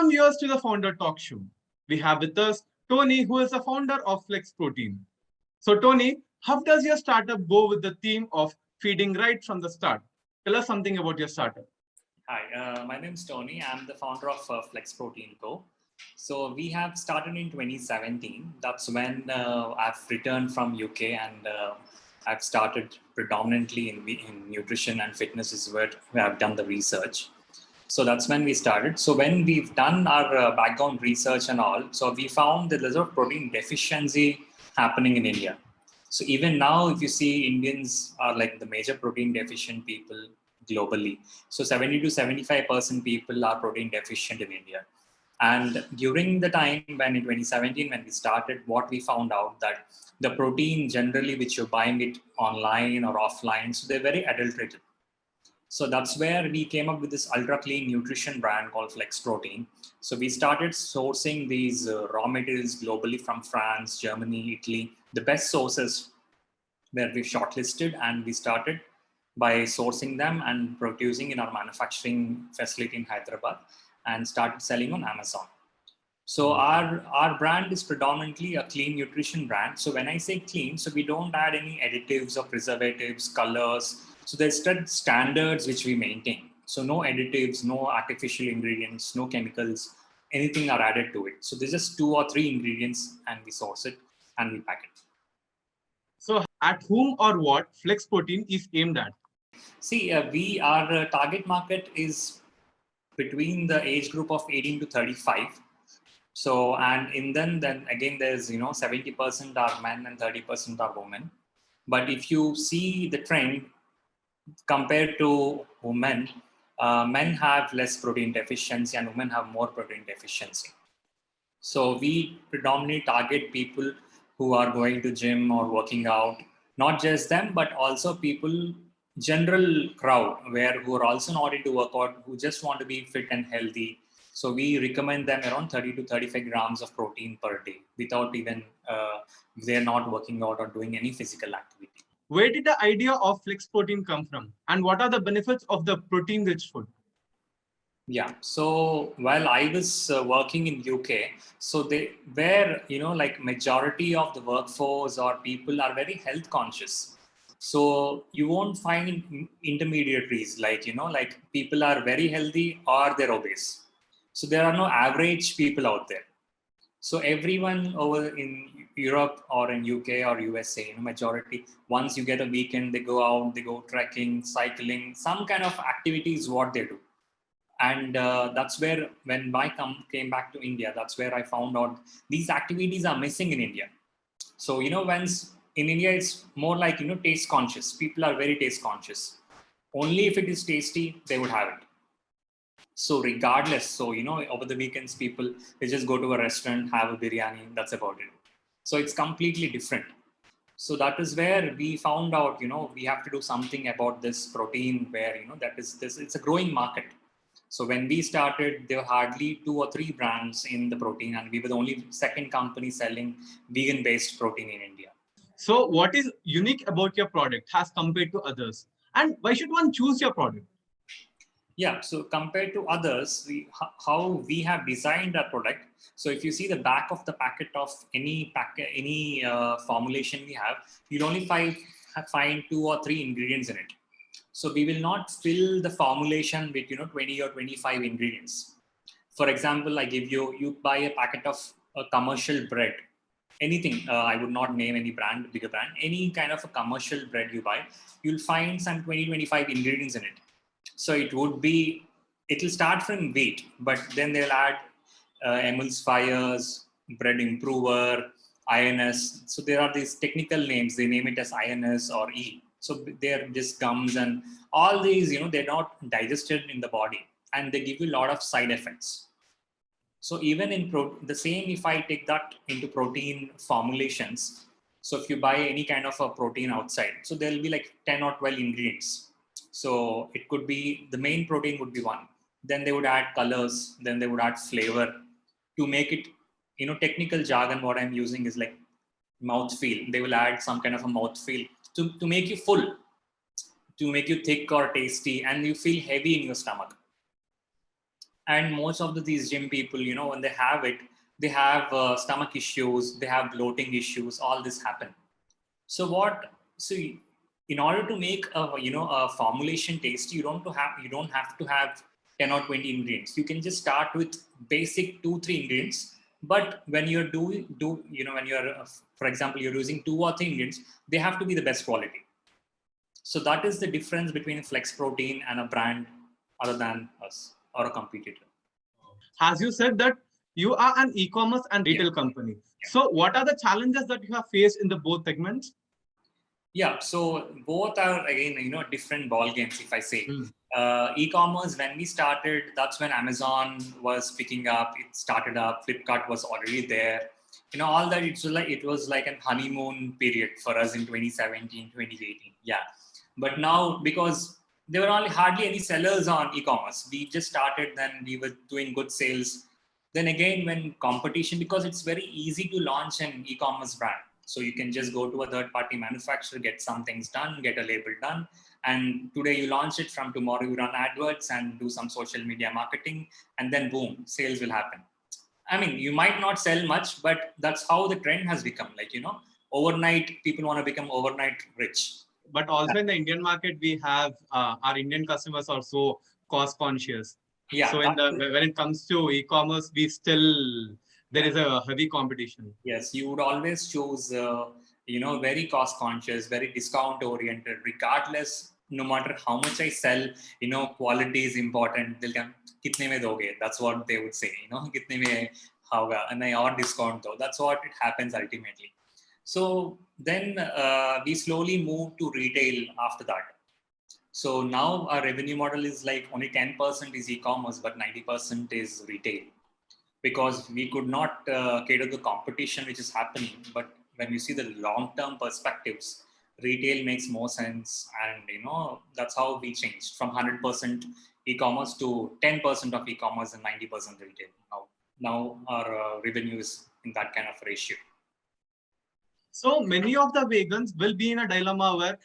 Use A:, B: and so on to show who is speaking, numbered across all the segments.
A: Welcome viewers to the Founder Talk Show. We have with us Tony, who is the founder of Flex Protein. So Tony, how does your startup go with the theme of feeding right from the start? Tell us something about your startup.
B: Hi, my name is Tony. I'm the founder of Flex Protein Co. So we have started in 2017. That's when I've returned from UK and I've started predominantly in nutrition and fitness is where I've done the research. So that's when we started. So when we've done our background research and all, so we found that there's a protein deficiency happening in India. So even now, if you see, Indians are like the major protein deficient people globally. So 70 to 75% people are protein deficient in India. And during the time when in 2017, when we started, what we found out that the protein generally, which you're buying it online or offline, so they're very adulterated. So that's where we came up with this ultra clean nutrition brand called Flex Protein. So we started sourcing these raw materials globally from France, Germany, Italy, the best sources where we shortlisted, and we started by sourcing them and producing in our manufacturing facility in Hyderabad and started selling on Amazon. So our brand is predominantly a clean nutrition brand. So when I say clean, so we don't add any additives or preservatives, colors. So there's standards which we maintain. So no additives, no artificial ingredients, no chemicals, anything are added to it. So there's just 2 or 3 ingredients and we source it and we pack it.
A: So at whom or what Flex Protein is aimed at?
B: See, our target market is between the age group of 18 to 35. So, and in then again, there's, 70% are men and 30% are women. But if you see the trend compared to women, men have less protein deficiency and women have more protein deficiency. So we predominantly target people who are going to gym or working out, not just them, but also people, general crowd who are also not into workout, who just want to be fit and healthy. So we recommend them around 30 to 35 grams of protein per day without even, they're not working out or doing any physical activity.
A: Where did the idea of Flex Protein come from? And what are the benefits of the protein-rich food?
B: Yeah, so while I was working in UK, so they were, like majority of the workforce or people are very health conscious. So you won't find intermediaries like people are very healthy or they're obese. So there are no average people out there. So everyone over in Europe or in UK or USA, majority, once you get a weekend, they go out, they go trekking, cycling, some kind of activity is what they do. And that's where, when I came back to India, that's where I found out these activities are missing in India. So, once in India, it's more like, taste conscious. People are very taste conscious. Only if it is tasty, they would have it. So regardless, so, over the weekends, people, they just go to a restaurant, have a biryani, that's about it. So it's completely different. So that is where we found out, we have to do something about this protein where, it's a growing market. So when we started, there were hardly 2 or 3 brands in the protein, and we were the only second company selling vegan-based protein in India.
A: So what is unique about your product as compared to others? And why should one choose your product?
B: Yeah, so compared to others, how we have designed our product. So if you see the back of the packet of any formulation we have, you'll only find 2 or 3 ingredients in it. So we will not fill the formulation with 20 or 25 ingredients. For example, I give you buy a packet of a commercial bread, anything. I would not name any brand, bigger brand. Any kind of a commercial bread you buy, you'll find some 20-25 ingredients in it. So it'll start from wheat, but then they'll add emulsifiers, bread improver, INS. So there are these technical names. They name it as INS or E. So they're just gums and all these, they're not digested in the body and they give you a lot of side effects. So even in the same, if I take that into protein formulations, so if you buy any kind of a protein outside, so there'll be like 10 or 12 ingredients. So it could be, the main protein would be one. Then they would add colors, then they would add flavor to make it, technical jargon, what I'm using is like mouthfeel. They will add some kind of a mouthfeel to make you full, to make you thick or tasty, and you feel heavy in your stomach. And most of these gym people, when they have it, they have stomach issues, they have bloating issues, all this happen. So in order to make a formulation tasty, you don't have to have 10 or 20 ingredients. You can just start with basic 2-3 ingredients. But when you're when you're for example, you're using 2 or 3 ingredients, they have to be the best quality. So that is the difference between Flex Protein and a brand other than us or a competitor.
A: As you said that you are an e-commerce and retail company. So what are the challenges that you have faced in the both segments?
B: Yeah, so both are again, different ball games. If I say e-commerce, when we started, that's when Amazon was picking up. It started up. Flipkart was already there. All that. It was like a honeymoon period for us in 2017, 2018. Yeah, but now because there were hardly any sellers on e-commerce, we just started. Then we were doing good sales. Then again, when competition, because it's very easy to launch an e-commerce brand. So you can just go to a third-party manufacturer, get some things done, get a label done. And today you launch it, from tomorrow you run adverts and do some social media marketing, and then boom, sales will happen. I mean, you might not sell much, but that's how the trend has become. Overnight, people want to become overnight rich.
A: But also in the Indian market, we have our Indian customers are so cost conscious.
B: Yeah.
A: So when it comes to e-commerce, there is a heavy competition.
B: Yes, you would always choose, very cost conscious, very discount oriented, regardless, no matter how much I sell, quality is important. They'll come, kitne mein doge? That's what they would say, kitne mein hoga? And I or discount though. That's what it happens ultimately. So then we slowly moved to retail after that. So now our revenue model is like only 10% is e-commerce, but 90% is retail, because we could not cater the competition which is happening. But when you see the long-term perspectives, retail makes more sense. And, that's how we changed from 100% e-commerce to 10% of e-commerce and 90% retail. Now our revenue is in that kind of ratio.
A: So many of the vegans will be in a dilemma where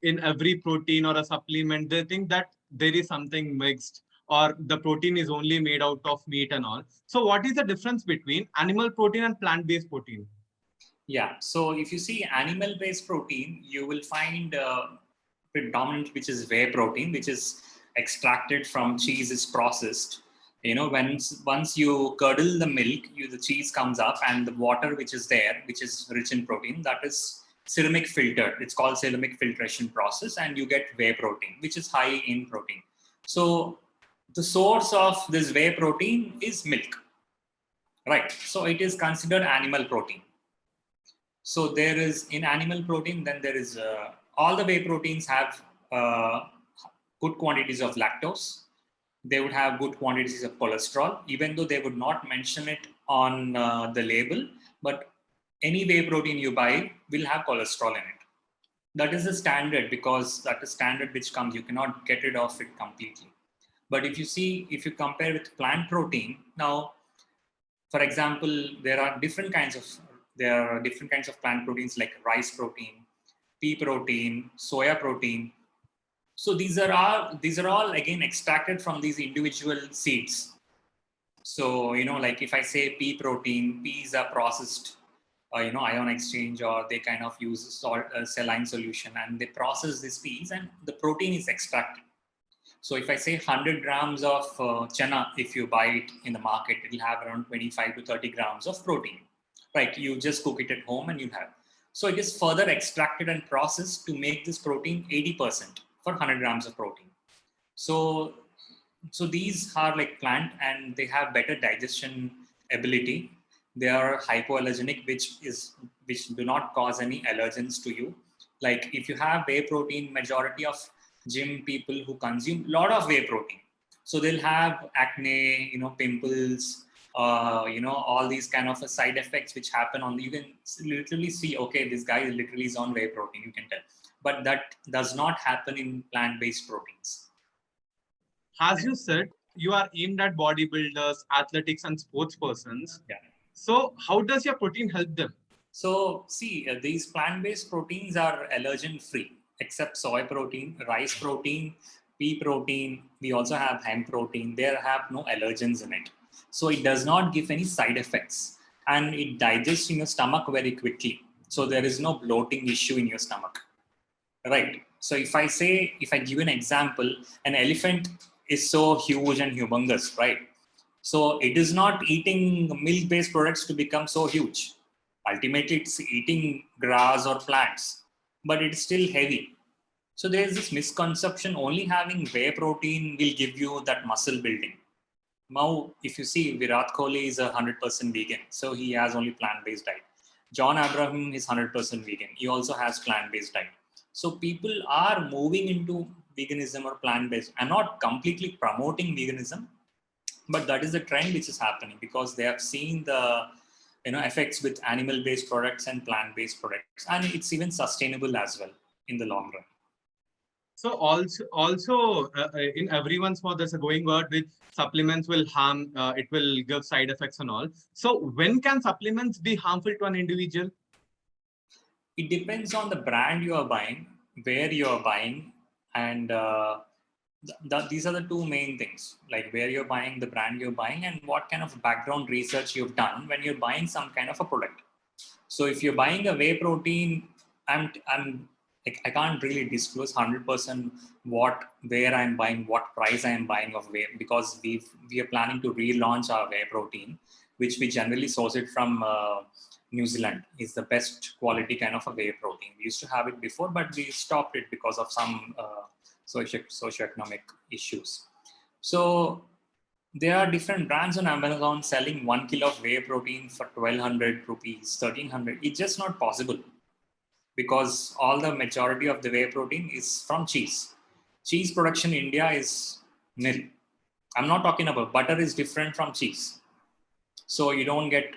A: in every protein or a supplement, they think that there is something mixed or the protein is only made out of meat and all. So what is the difference between animal protein and plant-based protein?
B: Yeah, so if you see animal-based protein, you will find predominant, which is whey protein, which is extracted from cheese, is processed. Once you curdle the milk, the cheese comes up, and the water which is there, which is rich in protein, that is ceramic filtered. It's called ceramic filtration process, and you get whey protein, which is high in protein. So the source of this whey protein is milk, right? So it is considered animal protein. So there is, in animal protein, then there is all the whey proteins have good quantities of lactose. They would have good quantities of cholesterol, even though they would not mention it on the label. But any whey protein you buy will have cholesterol in it. That is the standard, because that is standard which comes. You cannot get rid of it completely. But if you compare with plant protein, now, for example, there are different kinds of plant proteins like rice protein, pea protein, soya protein. So these are all again extracted from these individual seeds. So like if I say pea protein, peas are processed, ion exchange, or they kind of use saline solution, and they process these peas, and the protein is extracted. So if I say 100 grams of chana, if you buy it in the market, it will have around 25 to 30 grams of protein. Right, you just cook it at home and you have. So it is further extracted and processed to make this protein 80% for 100 grams of protein. So these are like plant, and they have better digestion ability. They are hypoallergenic, which do not cause any allergens to you. Like if you have whey protein, majority of gym people who consume a lot of whey protein, so they'll have acne, pimples, all these kind of side effects which happen on. You can literally see, okay, this guy literally is on whey protein. You can tell, but that does not happen in plant-based proteins.
A: As you said, you are aimed at bodybuilders, athletics, and sports persons.
B: Yeah.
A: So how does your protein help them?
B: So see, these plant-based proteins are allergen-free, except soy protein, rice protein. pea protein, we also have hemp protein. There have no allergens in it. So it does not give any side effects, and it digests in your stomach very quickly. So there is no bloating issue in your stomach, right? So if I give an example, an elephant is so huge and humongous, right? So it is not eating milk-based products to become so huge. Ultimately, it's eating grass or plants, but it's still heavy. So there is this misconception only having whey protein will give you that muscle building. Now, if you see, Virat Kohli is 100% vegan, so he has only plant-based diet. John Abraham is 100% vegan. He also has plant-based diet. So people are moving into veganism or plant-based. I'm not completely promoting veganism, but that is the trend which is happening because they have seen the effects with animal-based products and plant-based products, and it's even sustainable as well in the long run.
A: So in everyone's mouth, there's a going word which supplements will harm. It will give side effects and all. So when can supplements be harmful to an individual?
B: It depends on the brand you are buying, where you are buying, and these are the two main things, like where you're buying, the brand you're buying, and what kind of background research you've done when you're buying some kind of a product. So if you're buying a whey protein, I'm like, I can't really disclose 100% where I'm buying, what price I'm buying of whey, because we are planning to relaunch our whey protein, which we generally source it from New Zealand. Is the best quality kind of a whey protein. We used to have it before, but we stopped it because of some socioeconomic issues. So there are different brands on Amazon selling 1 kilo of whey protein for 1,200 rupees, 1,300. It's just not possible because all the majority of the whey protein is from cheese. Cheese production in India is nil. I'm not talking about butter is different from cheese. So you don't get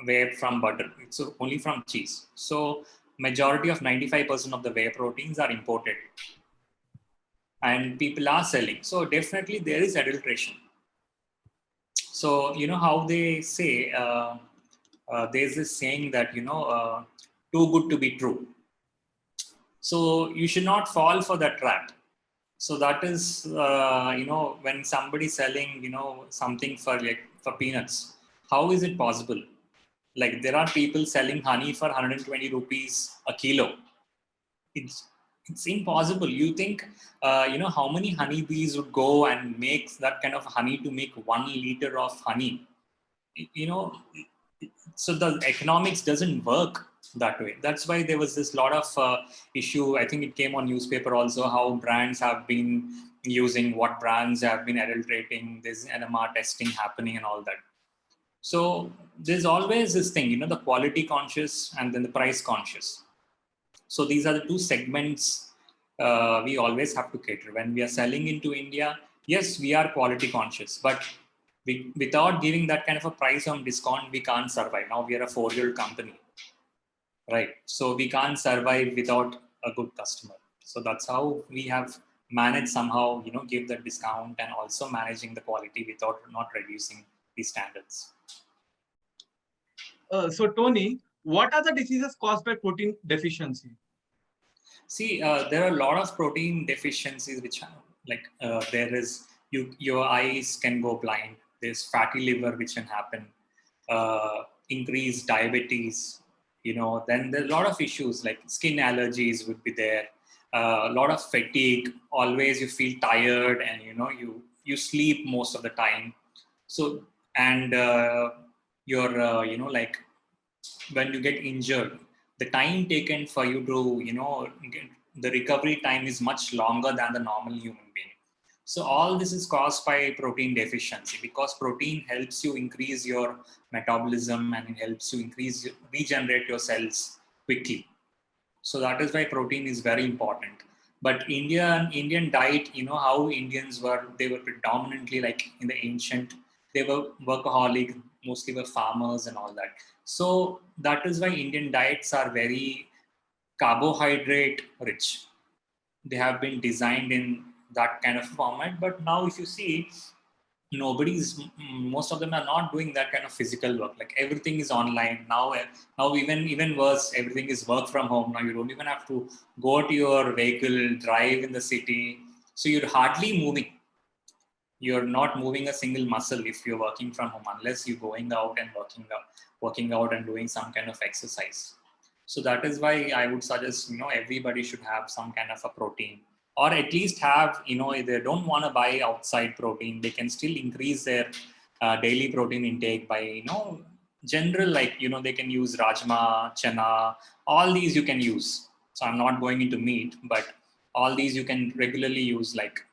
B: whey from butter. It's only from cheese. So majority of 95% of the whey proteins are imported and people are selling. So definitely there is adulteration. So, how they say, there's this saying that, too good to be true. So you should not fall for that trap. So that is, when somebody's selling, something for peanuts, how is it possible? Like there are people selling honey for 120 rupees a kilo. It's impossible. You think, how many honeybees would go and make that kind of honey to make 1 liter of honey? You know, so the economics doesn't work that way. That's why there was this lot of issue. I think it came on newspaper also, how brands have been using, what brands have been adulterating, there's NMR testing happening and all that. So there's always this thing, the quality conscious and then the price conscious. So these are the two segments we always have to cater. When we are selling into India, yes, we are quality conscious, but without giving that kind of a price on discount, we can't survive. Now we are a 4-year-old company, right? So we can't survive without a good customer. So that's how we have managed somehow, give the discount and also managing the quality without not reducing the standards.
A: So Tony, what are the diseases caused by protein deficiency?
B: See, there are a lot of protein deficiencies which there is your eyes can go blind. There's fatty liver which can happen, increased diabetes. Then there's a lot of issues like skin allergies would be there. A lot of fatigue. Always you feel tired, and you sleep most of the time. So and you're when you get injured, the time taken for you to the recovery time is much longer than the normal human being. So all this is caused by protein deficiency, because protein helps you increase your metabolism and it helps you regenerate your cells quickly. So that is why protein is very important. But Indian diet, how Indians were, they were predominantly like in the ancient, they were workaholic, mostly were farmers and all that. So that is why Indian diets are very carbohydrate rich. They have been designed in that kind of format. But now if you see, most of them are not doing that kind of physical work. Like everything is online now. Now even worse, everything is work from home. Now you don't even have to go to your vehicle, drive in the city. So you're hardly moving. You're not moving a single muscle if you're working from home, unless you're going out and working out and doing some kind of exercise. So that is why I would suggest, everybody should have some kind of a protein, or at least have, if they don't want to buy outside protein, they can still increase their daily protein intake by, general, like, they can use rajma, chana, all these you can use. So I'm not going into meat, but all these you can regularly use, like,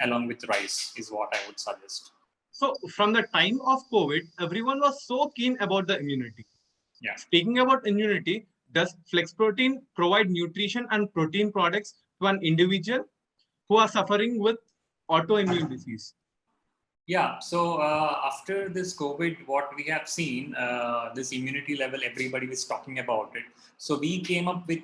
B: along with rice is what I would suggest.
A: So from the time of COVID, everyone was so keen about the immunity.
B: Yeah.
A: Speaking about immunity, does Flex Protein provide nutrition and protein products to an individual who are suffering with autoimmune disease?
B: Yeah, so after this COVID, what we have seen, this immunity level, everybody was talking about it. So we came up with,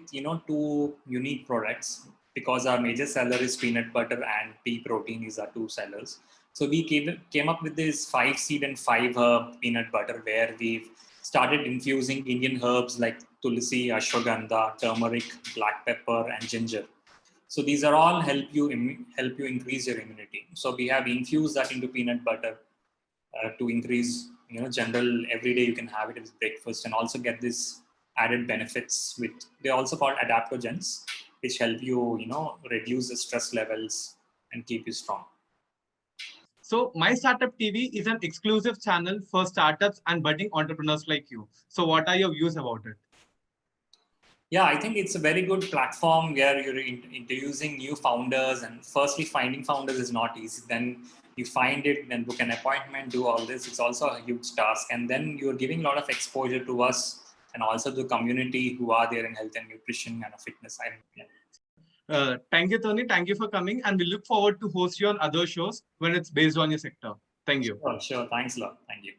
B: two unique products, because our major seller is peanut butter and pea protein is our two sellers. So we came up with this 5 seed and 5 herb peanut butter, where we've started infusing Indian herbs like tulsi, ashwagandha, turmeric, black pepper, and ginger. So these are all help you increase your immunity. So we have infused that into peanut butter to increase, general every day you can have it as breakfast, and also get this added benefits with, they're also called adaptogens, which help you, reduce the stress levels and keep you strong.
A: So My Startup TV is an exclusive channel for startups and budding entrepreneurs like you. So what are your views about it?
B: Yeah, I think it's a very good platform where you're introducing new founders, and firstly, finding founders is not easy. Then you find it, then book an appointment, do all this. It's also a huge task. And then you're giving a lot of exposure to us and also the community who are there in health and nutrition and fitness.
A: Thank you, Tony. Thank you for coming. And we look forward to host you on other shows when it's based on your sector. Thank you.
B: Sure. Thanks a lot. Thank you.